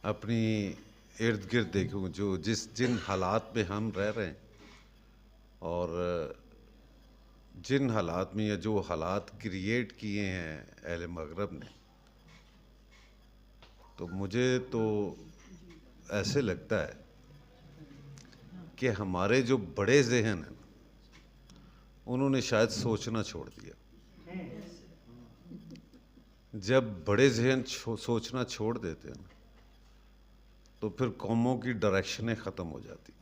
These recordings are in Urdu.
اپنی ارد گرد دیکھوں جن حالات میں ہم رہ رہے ہیں اور جن حالات میں یا جو حالات کریٹ کیے ہیں اہل مغرب نے، تو مجھے تو ایسے لگتا ہے کہ ہمارے جو بڑے ذہن ہیں انہوں نے شاید سوچنا چھوڑ دیا۔ جب بڑے ذہن سوچنا چھوڑ دیتے ہیں تو پھر قوموں کی ڈائریکشنیں ختم ہو جاتی۔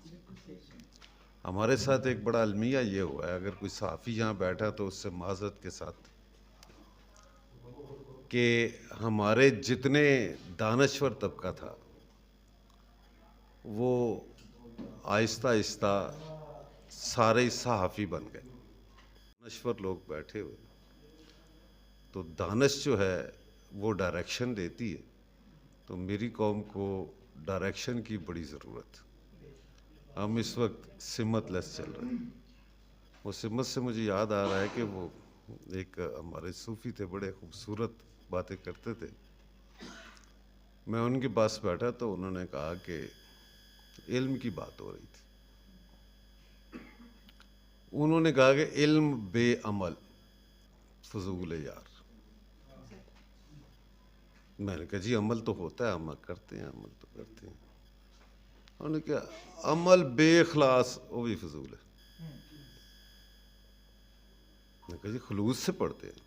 ہمارے ساتھ ایک بڑا المیہ یہ ہوا ہے، اگر کوئی صحافی یہاں بیٹھا تو اس سے معذرت کے ساتھ، کہ ہمارے جتنے دانشور طبقہ تھا وہ آہستہ آہستہ سارے صحافی بن گئے۔ دانشور لوگ بیٹھے ہوئے، تو دانش جو ہے وہ ڈائریکشن دیتی ہے، تو میری قوم کو ڈائریکشن کی بڑی ضرورت۔ ہم اس وقت سمت لیس چل رہے ہیں۔ وہ سمت سے مجھے یاد آ رہا ہے کہ وہ ایک ہمارے صوفی تھے، بڑے خوبصورت باتیں کرتے تھے۔ میں ان کے پاس بیٹھا تو انہوں نے کہا کہ علم کی بات ہو رہی تھی، انہوں نے کہا کہ علم بے عمل فضول ہے یار۔ میں نے کہا جی عمل تو ہوتا ہے، عمل کرتے ہیں، عمل تو کرتے ہیں۔ انہوں نے کہا عمل بے اخلاص وہ بھی فضول ہے۔ میں نے کہا جی خلوص سے پڑھتے ہیں،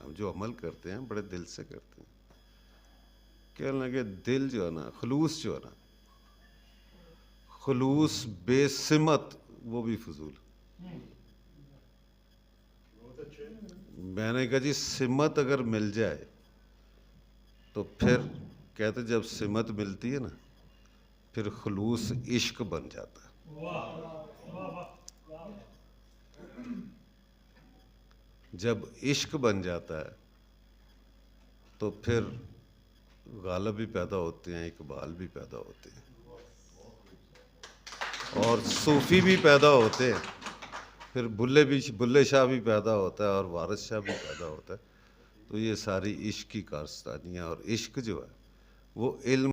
ہم جو عمل کرتے ہیں بڑے دل سے کرتے ہیں۔ کہنے لگے دل جو ہے نا، خلوص جو ہے نا، خلوص بے سمت وہ بھی فضول۔ میں نے کہا جی سمت اگر مل جائے تو پھر کہتے جب سمت ملتی ہے نا پھر خلوص عشق بن جاتا ہے۔ جب عشق بن جاتا ہے تو پھر غالب بھی پیدا ہوتے ہیں، اقبال بھی پیدا ہوتے ہیں، اور صوفی بھی پیدا ہوتے ہیں، پھر بلے شاہ بھی پیدا ہوتا ہے اور وارث شاہ بھی پیدا ہوتا ہے۔ تو یہ ساری عشق کی کارستانیاں، اور عشق جو ہے وہ علم